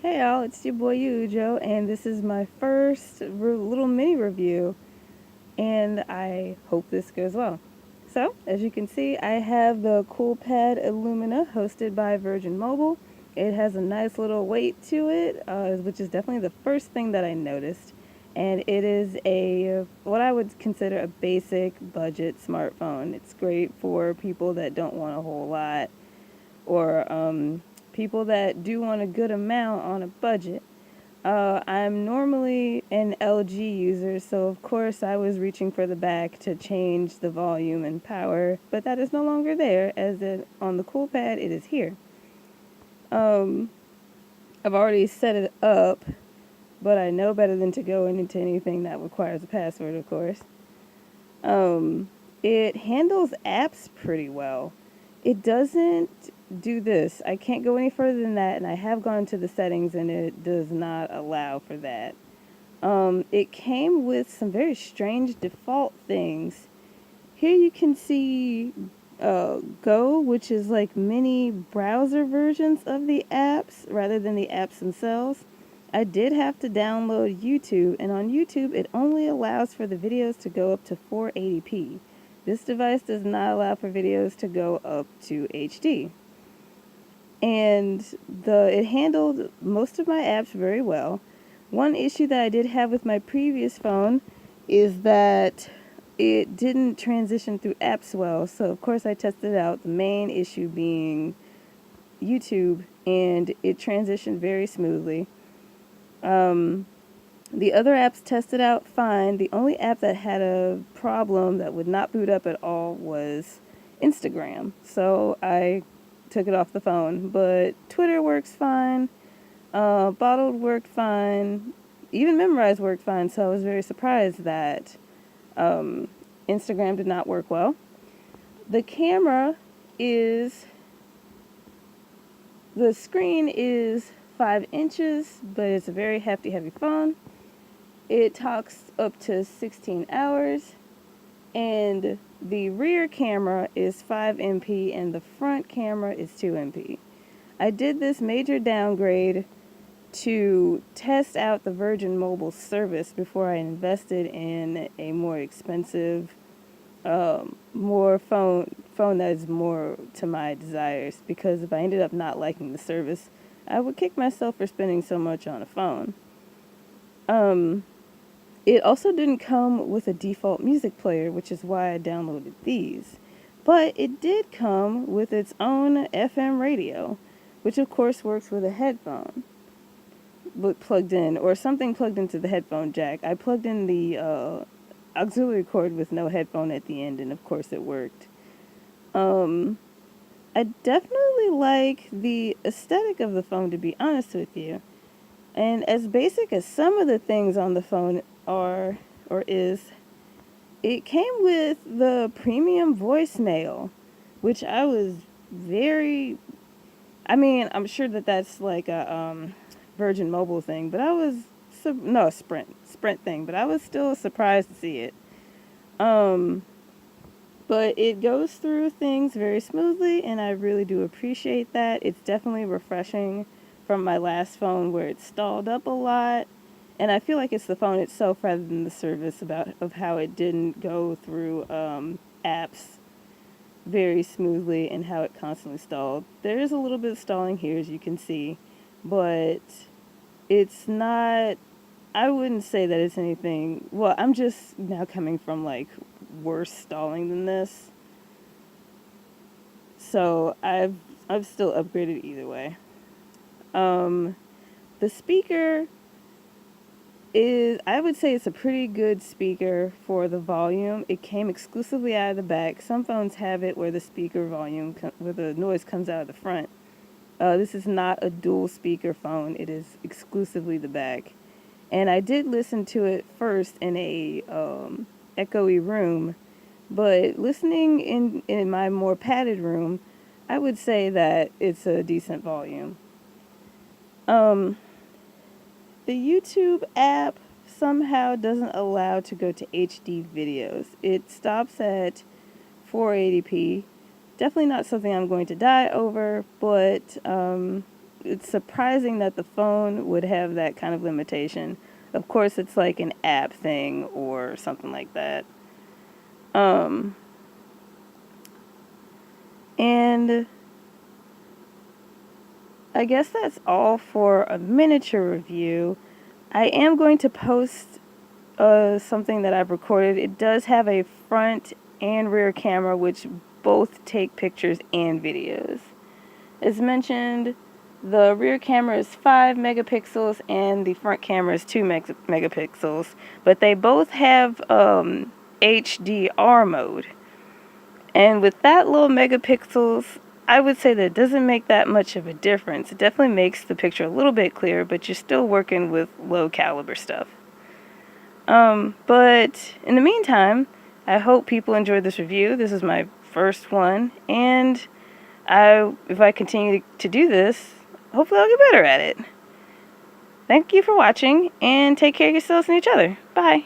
Hey y'all, it's your boy Ujo, and this is my first little mini review, and I hope this goes well. So, as you can see, I have the Coolpad Illumina hosted by Virgin Mobile. It has a nice little weight to it, which is definitely the first thing that I noticed. And it is what I would consider a basic budget smartphone. It's great for people that don't want a whole lot, or people that do want a good amount on a budget. I'm normally an LG user, so of course I was reaching for the back to change the volume and power, but that is no longer there, as on the Coolpad it is here. Um, I've already set it up, but I know better than to go into anything that requires a password, of course. Um, it handles apps pretty well. It doesn't do this. I can't go any further than that, and I have gone to the settings, and it does not allow for that. It came with some very strange default things. Here you can see Go, which is like mini browser versions of the apps rather than the apps themselves. I did have to download YouTube, and on YouTube it only allows for the videos to go up to 480p. This device does not allow for videos to go up to HD. And it handled most of my apps very well. One issue that I did have with my previous phone is that it didn't transition through apps well. So of course I tested it out, the main issue being YouTube, and it transitioned very smoothly. The other apps tested out fine. The only app that had a problem that would not boot up at all was Instagram. So I took it off the phone. But Twitter works fine. Bottled worked fine. Even Memorize worked fine. So I was very surprised that Instagram did not work well. The camera is, the screen is 5 inches, but it's a very hefty, heavy phone. It talks up to 16 hours, and the rear camera is 5 MP and the front camera is 2 MP. I did this major downgrade to test out the Virgin Mobile service before I invested in a more expensive, more phone that is more to my desires, because if I ended up not liking the service, I would kick myself for spending so much on a phone. It also didn't come with a default music player, which is why I downloaded these. But it did come with its own FM radio, which of course works with a headphone plugged in, or something plugged into the headphone jack. I plugged in the auxiliary cord with no headphone at the end, and of course it worked. I definitely like the aesthetic of the phone, to be honest with you. And as basic as some of the things on the phone are, or is, it came with the premium voicemail, which I was very, I mean, I'm sure that that's like a Virgin Mobile thing, but I was, no, Sprint thing, but I was still surprised to see it. But it goes through things very smoothly, and I really do appreciate that. It's definitely refreshing from my last phone where it stalled up a lot. And I feel like it's the phone itself rather than the service of how it didn't go through apps very smoothly and how it constantly stalled. There is a little bit of stalling here, as you can see, but it's not, I wouldn't say that it's anything, well, I'm just now coming from like worse stalling than this. So I've still upgraded either way. The speaker is, I would say it's a pretty good speaker for the volume. It came exclusively out of the back. Some phones have it where the speaker volume, where the noise comes out of the front. This is not a dual speaker phone. It is exclusively the back. And I did listen to it first in a echoey room, but listening in my more padded room, I would say that it's a decent volume. The YouTube app somehow doesn't allow to go to HD videos. It stops at 480p. Definitely not something I'm going to die over, but it's surprising that the phone would have that kind of limitation. Of course, it's like an app thing or something like that. And I guess that's all for a miniature review. I am going to post something that I've recorded. It does have a front and rear camera, which both take pictures and videos. As mentioned, the rear camera is 5 megapixels and the front camera is 2 megapixels, but they both have HDR mode. And with that low megapixels, I would say that it doesn't make that much of a difference. It definitely makes the picture a little bit clearer, but you're still working with low caliber stuff. But in the meantime, I hope people enjoyed this review. This is my first one, and if I continue to do this, hopefully I'll get better at it. Thank you for watching, and take care of yourselves and each other. Bye.